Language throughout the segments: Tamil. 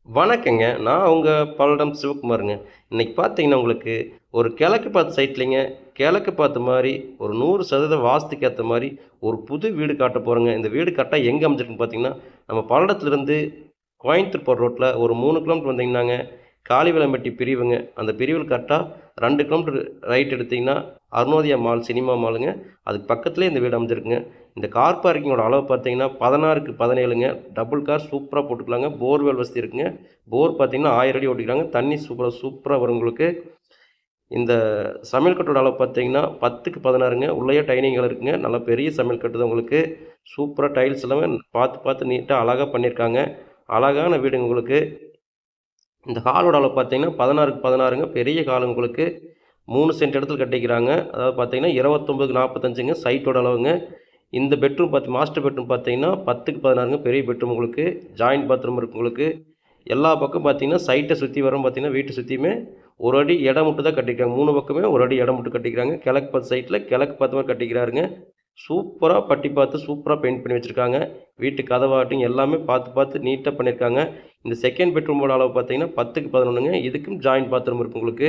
வணக்கங்க. நான் உங்க பல்லடம் சிவகுமாருங்க. இன்னைக்கு பார்த்தீங்கன்னா, உங்களுக்கு ஒரு கிழக்கு பார்த்த சைட்லங்க, கிழக்கு பார்த்த மாரி ஒரு 100% வாஸ்துக்கு ஏத்த மாரி ஒரு புது வீடு காட்டப் போறேங்க. இந்த வீடு கரெக்ட்டா எங்க அமைஞ்சிருக்குன்னு பார்த்தீங்கன்னா, நம்ம பல்லடத்துலருந்து கோயம்புத்தூர் போற ரோட்ல ஒரு 3 கிலோமீட்டர் வந்தீங்கன்னாங்க, காளிவிளம்பட்டி பிரிவுங்க. அந்த பிரிவுல கரெக்ட்டா 2 கிலோமீட்டர் ரைட் எடுத்தீங்கன்னா, அருணோதயா மால் சினிமா மாலுங்க. அதுக்கு பக்கத்திலேயே இந்த வீடு அமைஞ்சிருக்குங்க. இந்த கார் பார்க்கிங்கோட அளவு பார்த்தீங்கன்னா, 16க்கு 17ங்க. டபுள் கார் சூப்பரா போட்டுக்கலாங்க. போர்வெல் வசதி இருக்குங்க. போர் பார்த்தீங்கன்னா 1000 அடி ஓட்டிக்கிறாங்க. தண்ணி சூப்பரா வரும் உங்களுக்கு. இந்த சமையல் கட்டோட அளவு பார்த்தீங்கன்னா, 10க்கு 16ங்க. உள்ளேயே டைனிங் ஹால் இருக்குங்க. நல்லா பெரிய சமையல் கட்டு தான் உங்களுக்கு. சூப்பரா டைல்ஸ் எல்லாமே பார்த்து நீட்டா அழகா பண்ணியிருக்காங்க. அழகான வீடுங்க உங்களுக்கு. இந்த ஹாலோட அளவு பார்த்தீங்கன்னா, 16க்கு 16ங்க. பெரிய ஹால் உங்களுக்கு. 3 சென்ட் இடத்துல கட்டிக்கிறாங்க. அதாவது பார்த்தீங்கன்னா, 29க்கு 45ங்க சைட்டோட அளவுங்க. இந்த பெட்ரூம் மாஸ்டர் பெட்ரூம் பார்த்தீங்கன்னா, 10க்கு 16ங்க. பெரிய பெட்ரூம் உங்களுக்கு. ஜாயிண்ட் பாத்ரூம் இருக்கு உங்களுக்கு. எல்லா பக்கம் பார்த்தீங்கன்னா, சைட்ட சுத்தி வரும் பார்த்தீங்கன்னா, வீட்ட சுத்தியுமே 1 அடி இடம் விட்டு தான் கட்டியிருக்காங்க. 3 பக்கமே 1 அடி இடம் விட்டு கட்டிக்கிறாங்க. கிழக்கு பார்த்த சைட்ல கிழக்கு பார்த்த மாரி கட்டிக்கிறாருங்க. சூப்பரா பட்டி பார்த்து சூப்பரா பெயிண்ட் பண்ணி வச்சிருக்காங்க. வீட்டு கதவாகட்டும் எல்லாமே பார்த்து நீட்டா பண்ணியிருக்காங்க. இந்த செகண்ட் பெட்ரூமோட அளவு பார்த்தீங்கன்னா, 10க்கு 11ங்க. இதுக்கும் ஜாயிண்ட் பாத்ரூம் இருக்கு உங்களுக்கு.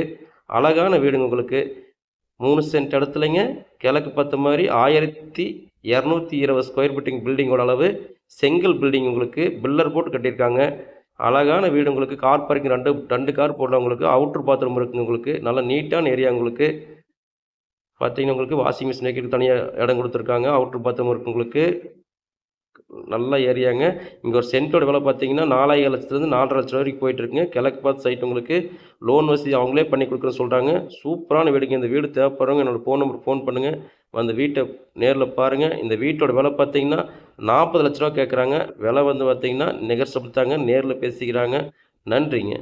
அழகான வீடுங்க உங்களுக்கு. 3 சென்ட் இடத்துலங்க கிழக்கு பார்த்த மாரி 1220 ஸ்கொயர் ஃபீட்டுங்க பில்டிங்கோட அளவு. செங்கல் பில்டிங் உங்களுக்கு. பில்லர் போட்டு கட்டியிருக்காங்க. அழகான வீடு உங்களுக்கு. கார் பார்க்கிங் 2 கார் போடலாம் உங்களுக்கு. அவுட்டர் பாத்ரூம் இருக்குங்க உங்களுக்கு. நல்லா நீட்டான ஏரியா உங்களுக்கு. பார்த்தீங்கன்னா, உங்களுக்கு வாஷிங் மிஷின் வைக்கிறதுக்கு தனியா இடம் குடுத்துருக்காங்க. அவுட்டர் பாத்ரூம் இருக்கு உங்களுக்கு. நல்ல ஏரியாங்க. இங்க ஒரு சென்ட்டோட விலை பார்த்தீங்கன்னா, 4,50,000லேருந்து 4,50,000 வரைக்கும் போயிட்டுருக்குங்க. கிழக்கு பார்த்த சைட் உங்களுக்கு. லோன் வசதி அவங்களே பண்ணி குடுக்குறேன்னு சொல்றாங்க. சூப்பரான வீடுங்க. இந்த வீடு தேவைப்படுறவங்க என்னோட ஃபோன் நம்பருக்கு ஃபோன் பண்ணுங்க. வந்து வீட்ட நேர்ல பாருங்க. இந்த வீட்டோட விலை பார்த்தீங்கன்னா, ரூ. 40,00,000 கேட்குறாங்க. விலை வந்து பார்த்தீங்கன்னா, நெகோஷியபிள் தாங்க. நேர்ல பேசிக்கிறாங்க. நன்றிங்க.